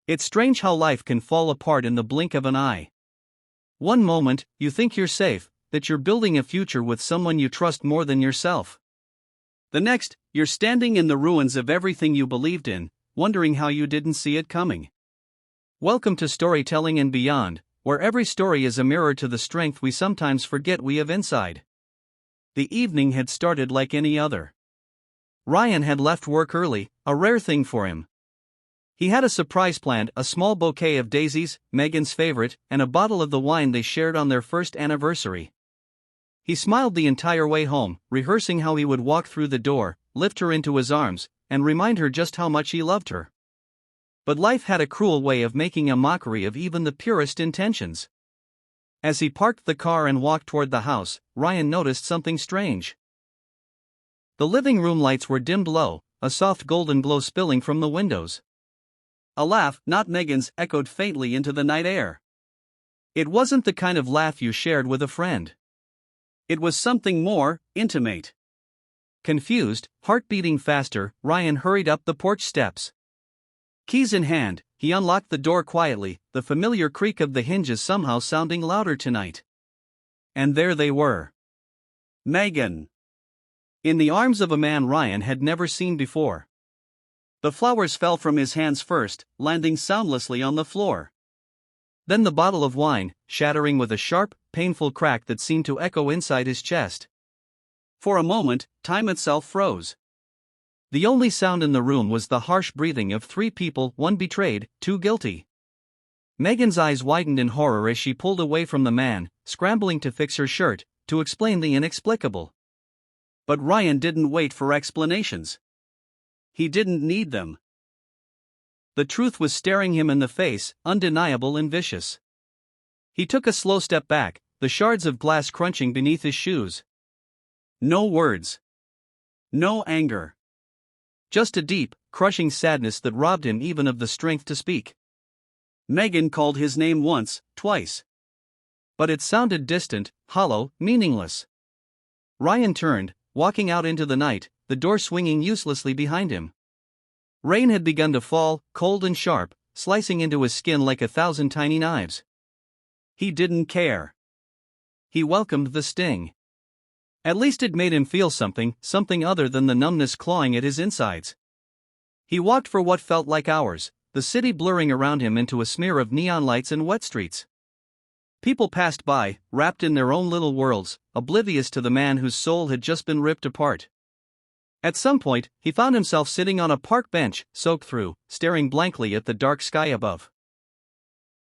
It's strange how life can fall apart in the blink of an eye. One moment, you think you're safe, that you're building a future with someone you trust more than yourself. The next, you're standing in the ruins of everything you believed in, wondering how you didn't see it coming. Welcome to Storytelling and Beyond, where every story is a mirror to the strength we sometimes forget we have inside. The evening had started like any other. Ryan had left work early, a rare thing for him. He had a surprise planned, a small bouquet of daisies, Megan's favorite, and a bottle of the wine they shared on their first anniversary. He smiled the entire way home, rehearsing how he would walk through the door, lift her into his arms, and remind her just how much he loved her. But life had a cruel way of making a mockery of even the purest intentions. As he parked the car and walked toward the house, Ryan noticed something strange. The living room lights were dimmed low, a soft golden glow spilling from the windows. A laugh, not Megan's, echoed faintly into the night air. It wasn't the kind of laugh you shared with a friend. It was something more intimate. Confused, heart beating faster, Ryan hurried up the porch steps. Keys in hand, he unlocked the door quietly, the familiar creak of the hinges somehow sounding louder tonight. And there they were. Megan. In the arms of a man Ryan had never seen before. The flowers fell from his hands first, landing soundlessly on the floor. Then the bottle of wine, shattering with a sharp, painful crack that seemed to echo inside his chest. For a moment, time itself froze. The only sound in the room was the harsh breathing of three people, one betrayed, two guilty. Megan's eyes widened in horror as she pulled away from the man, scrambling to fix her shirt, to explain the inexplicable. But Ryan didn't wait for explanations. He didn't need them. The truth was staring him in the face, undeniable and vicious. He took a slow step back, the shards of glass crunching beneath his shoes. No words. No anger. Just a deep, crushing sadness that robbed him even of the strength to speak. Megan called his name once, twice. But it sounded distant, hollow, meaningless. Ryan turned, walking out into the night, the door swinging uselessly behind him. Rain had begun to fall, cold and sharp, slicing into his skin like 1,000 tiny knives. He didn't care. He welcomed the sting. At least it made him feel something other than the numbness clawing at his insides. He walked for what felt like hours, the city blurring around him into a smear of neon lights and wet streets. People passed by, wrapped in their own little worlds, oblivious to the man whose soul had just been ripped apart. At some point, he found himself sitting on a park bench, soaked through, staring blankly at the dark sky above.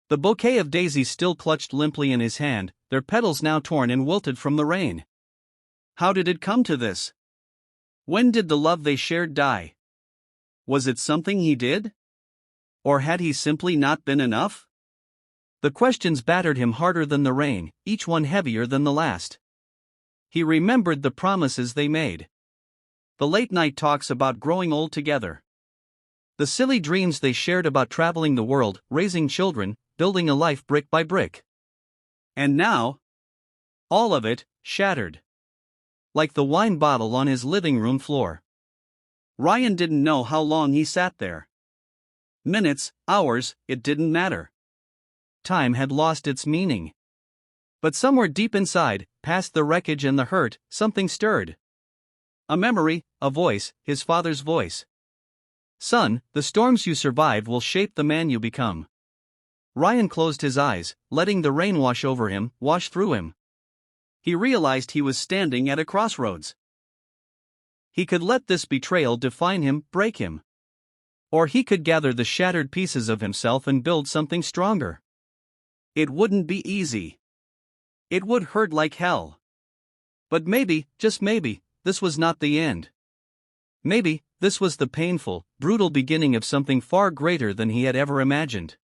The bouquet of daisies still clutched limply in his hand, their petals now torn and wilted from the rain. How did it come to this? When did the love they shared die? Was it something he did? Or had he simply not been enough? The questions battered him harder than the rain, each one heavier than the last. He remembered the promises they made. The late-night talks about growing old together. The silly dreams they shared about traveling the world, raising children, building a life brick by brick. And now, all of it, shattered. Like the wine bottle on his living room floor. Ryan didn't know how long he sat there. Minutes, hours, it didn't matter. Time had lost its meaning. But somewhere deep inside, past the wreckage and the hurt, something stirred. A memory, a voice, his father's voice. Son, the storms you survive will shape the man you become. Ryan closed his eyes, letting the rain wash over him, wash through him. He realized he was standing at a crossroads. He could let this betrayal define him, break him. Or he could gather the shattered pieces of himself and build something stronger. It wouldn't be easy. It would hurt like hell. But maybe, just maybe, this was not the end. Maybe, this was the painful, brutal beginning of something far greater than he had ever imagined.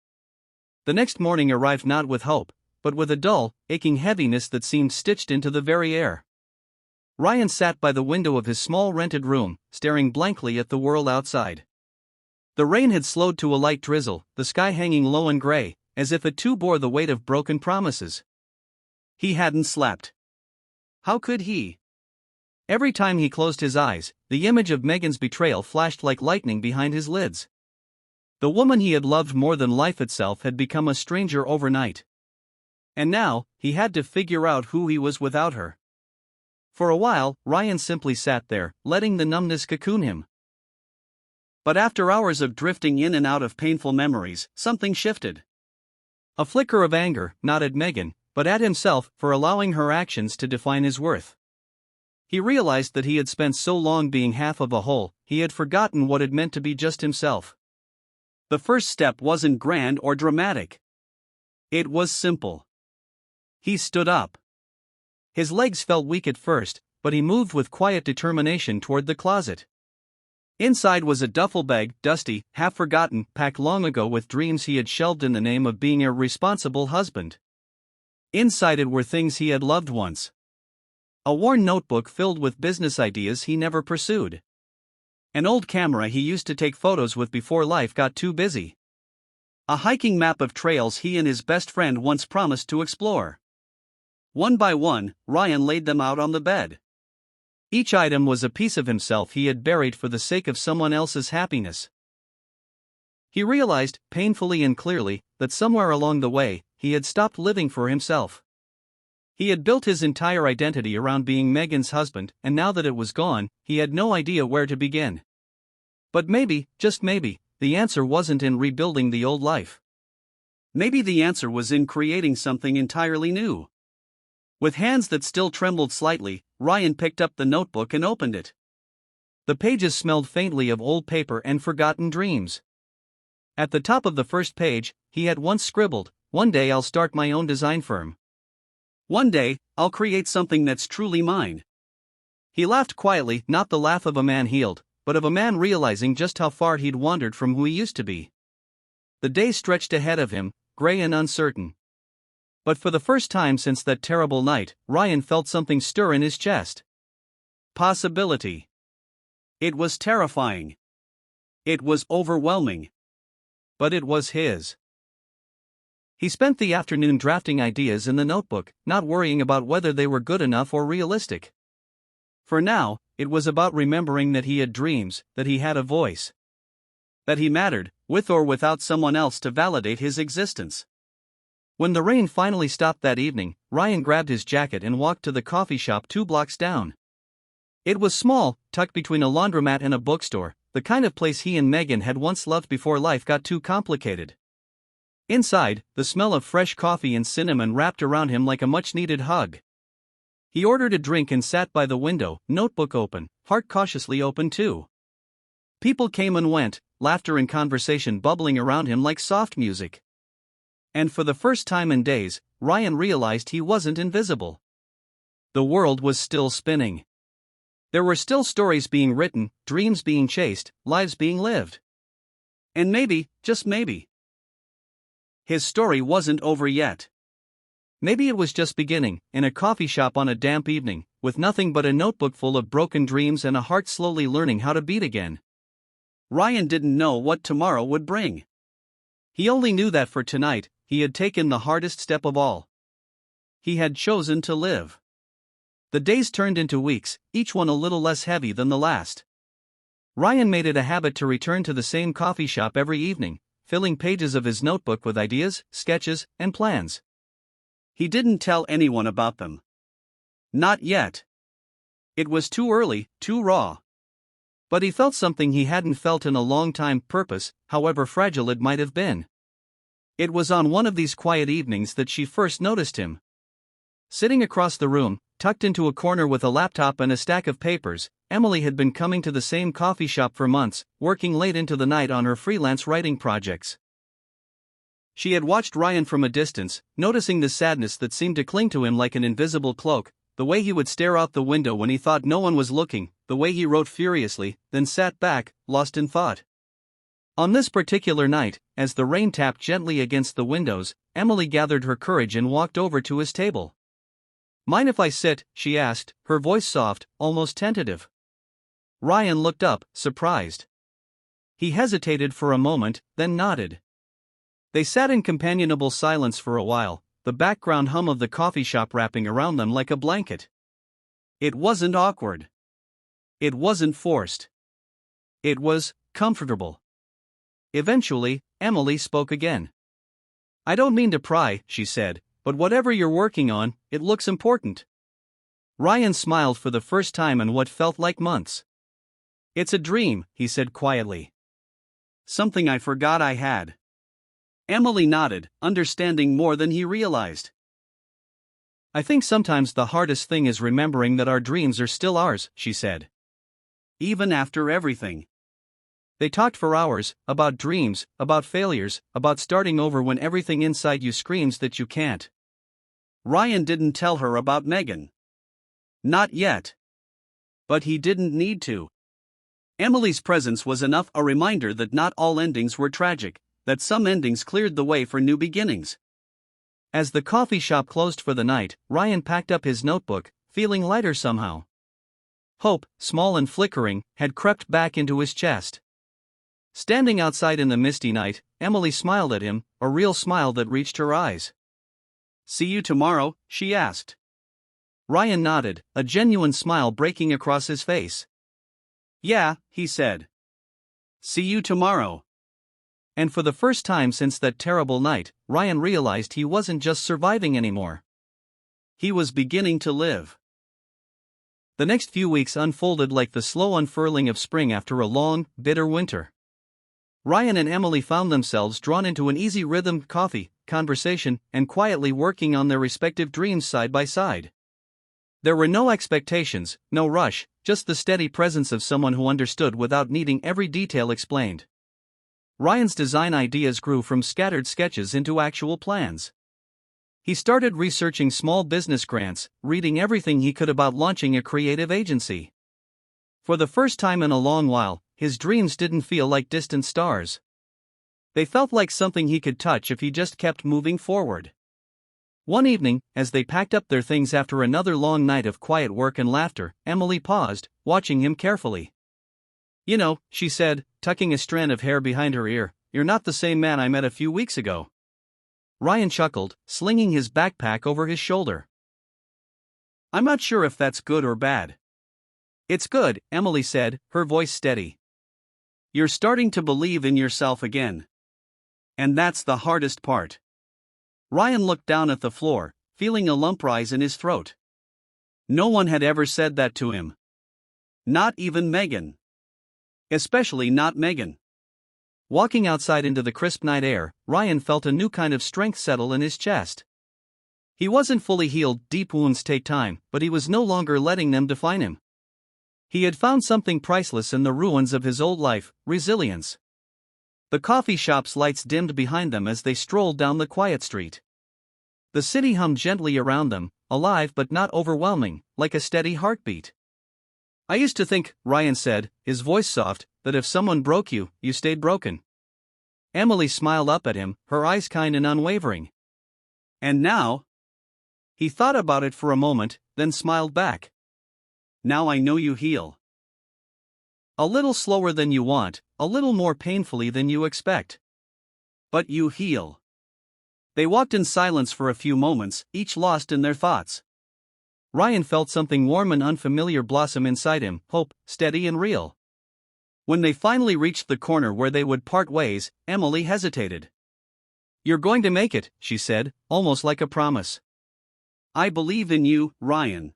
The next morning arrived not with hope, but with a dull, aching heaviness that seemed stitched into the very air. Ryan sat by the window of his small rented room, staring blankly at the world outside. The rain had slowed to a light drizzle, the sky hanging low and gray, as if it too bore the weight of broken promises. He hadn't slept. How could he? Every time he closed his eyes, the image of Megan's betrayal flashed like lightning behind his lids. The woman he had loved more than life itself had become a stranger overnight. And now, he had to figure out who he was without her. For a while, Ryan simply sat there, letting the numbness cocoon him. But after hours of drifting in and out of painful memories, something shifted. A flicker of anger, not at Megan, but at himself for allowing her actions to define his worth. He realized that he had spent so long being half of a whole, he had forgotten what it meant to be just himself. The first step wasn't grand or dramatic. It was simple. He stood up. His legs felt weak at first, but he moved with quiet determination toward the closet. Inside was a duffel bag, dusty, half-forgotten, packed long ago with dreams he had shelved in the name of being a responsible husband. Inside it were things he had loved once. A worn notebook filled with business ideas he never pursued. An old camera he used to take photos with before life got too busy. A hiking map of trails he and his best friend once promised to explore. One by one, Ryan laid them out on the bed. Each item was a piece of himself he had buried for the sake of someone else's happiness. He realized, painfully and clearly, that somewhere along the way, he had stopped living for himself. He had built his entire identity around being Megan's husband, and now that it was gone, he had no idea where to begin. But maybe, just maybe, the answer wasn't in rebuilding the old life. Maybe the answer was in creating something entirely new. With hands that still trembled slightly, Ryan picked up the notebook and opened it. The pages smelled faintly of old paper and forgotten dreams. At the top of the first page, he had once scribbled, "One day I'll start my own design firm. One day, I'll create something that's truly mine." He laughed quietly, not the laugh of a man healed, but of a man realizing just how far he'd wandered from who he used to be. The day stretched ahead of him, gray and uncertain. But for the first time since that terrible night, Ryan felt something stir in his chest. Possibility. It was terrifying. It was overwhelming. But it was his. He spent the afternoon drafting ideas in the notebook, not worrying about whether they were good enough or realistic. For now, it was about remembering that he had dreams, that he had a voice. That he mattered, with or without someone else to validate his existence. When the rain finally stopped that evening, Ryan grabbed his jacket and walked to the coffee shop 2 blocks down. It was small, tucked between a laundromat and a bookstore, the kind of place he and Megan had once loved before life got too complicated. Inside, the smell of fresh coffee and cinnamon wrapped around him like a much-needed hug. He ordered a drink and sat by the window, notebook open, heart cautiously open too. People came and went, laughter and conversation bubbling around him like soft music. And for the first time in days, Ryan realized he wasn't invisible. The world was still spinning. There were still stories being written, dreams being chased, lives being lived. And maybe, just maybe, his story wasn't over yet. Maybe it was just beginning, in a coffee shop on a damp evening, with nothing but a notebook full of broken dreams and a heart slowly learning how to beat again. Ryan didn't know what tomorrow would bring. He only knew that for tonight, he had taken the hardest step of all. He had chosen to live. The days turned into weeks, each one a little less heavy than the last. Ryan made it a habit to return to the same coffee shop every evening, filling pages of his notebook with ideas, sketches, and plans. He didn't tell anyone about them. Not yet. It was too early, too raw. But he felt something he hadn't felt in a long time, purpose, however fragile it might have been. It was on one of these quiet evenings that she first noticed him. Sitting across the room, tucked into a corner with a laptop and a stack of papers, Emily had been coming to the same coffee shop for months, working late into the night on her freelance writing projects. She had watched Ryan from a distance, noticing the sadness that seemed to cling to him like an invisible cloak, the way he would stare out the window when he thought no one was looking, the way he wrote furiously, then sat back, lost in thought. On this particular night, as the rain tapped gently against the windows, Emily gathered her courage and walked over to his table. "Mind if I sit?" she asked, her voice soft, almost tentative. Ryan looked up, surprised. He hesitated for a moment, then nodded. They sat in companionable silence for a while, the background hum of the coffee shop wrapping around them like a blanket. It wasn't awkward. It wasn't forced. It was comfortable. Eventually, Emily spoke again. I don't mean to pry, she said, but whatever you're working on, it looks important. Ryan smiled for the first time in what felt like months. It's a dream, he said quietly. Something I forgot I had. Emily nodded, understanding more than he realized. I think sometimes the hardest thing is remembering that our dreams are still ours, she said. Even after everything. They talked for hours, about dreams, about failures, about starting over when everything inside you screams that you can't. Ryan didn't tell her about Megan. Not yet. But he didn't need to. Emily's presence was enough a reminder that not all endings were tragic, that some endings cleared the way for new beginnings. As the coffee shop closed for the night, Ryan packed up his notebook, feeling lighter somehow. Hope, small and flickering, had crept back into his chest. Standing outside in the misty night, Emily smiled at him, a real smile that reached her eyes. See you tomorrow, she asked. Ryan nodded, a genuine smile breaking across his face. Yeah, he said. See you tomorrow. And for the first time since that terrible night, Ryan realized he wasn't just surviving anymore. He was beginning to live. The next few weeks unfolded like the slow unfurling of spring after a long, bitter winter. Ryan and Emily found themselves drawn into an easy rhythm: coffee, conversation, and quietly working on their respective dreams side by side. There were no expectations, no rush, just the steady presence of someone who understood without needing every detail explained. Ryan's design ideas grew from scattered sketches into actual plans. He started researching small business grants, reading everything he could about launching a creative agency. For the first time in a long while, his dreams didn't feel like distant stars. They felt like something he could touch if he just kept moving forward. One evening, as they packed up their things after another long night of quiet work and laughter, Emily paused, watching him carefully. You know, she said, tucking a strand of hair behind her ear, you're not the same man I met a few weeks ago. Ryan chuckled, slinging his backpack over his shoulder. I'm not sure if that's good or bad. It's good, Emily said, her voice steady. You're starting to believe in yourself again. And that's the hardest part. Ryan looked down at the floor, feeling a lump rise in his throat. No one had ever said that to him. Not even Megan. Especially not Megan. Walking outside into the crisp night air, Ryan felt a new kind of strength settle in his chest. He wasn't fully healed, deep wounds take time, but he was no longer letting them define him. He had found something priceless in the ruins of his old life: resilience. The coffee shop's lights dimmed behind them as they strolled down the quiet street. The city hummed gently around them, alive but not overwhelming, like a steady heartbeat. I used to think, Ryan said, his voice soft, that if someone broke you, you stayed broken. Emily smiled up at him, her eyes kind and unwavering. And now? He thought about it for a moment, then smiled back. Now I know you heal. A little slower than you want, a little more painfully than you expect. But you heal. They walked in silence for a few moments, each lost in their thoughts. Ryan felt something warm and unfamiliar blossom inside him, hope, steady and real. When they finally reached the corner where they would part ways, Emily hesitated. You're going to make it, she said, almost like a promise. I believe in you, Ryan.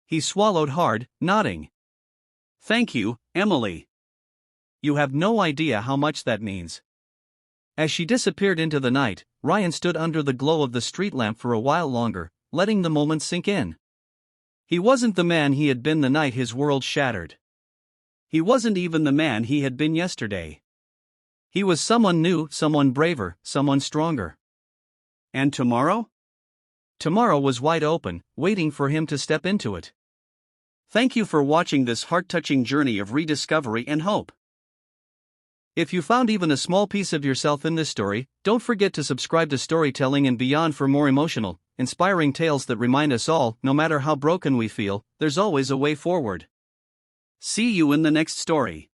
He swallowed hard, nodding. Thank you, Emily. You have no idea how much that means. As she disappeared into the night, Ryan stood under the glow of the street lamp for a while longer, letting the moment sink in. He wasn't the man he had been the night his world shattered. He wasn't even the man he had been yesterday. He was someone new, someone braver, someone stronger. And tomorrow? Tomorrow was wide open, waiting for him to step into it. Thank you for watching this heart-touching journey of rediscovery and hope. If you found even a small piece of yourself in this story, don't forget to subscribe to Storytelling and Beyond for more emotional, inspiring tales that remind us all, no matter how broken we feel, there's always a way forward. See you in the next story.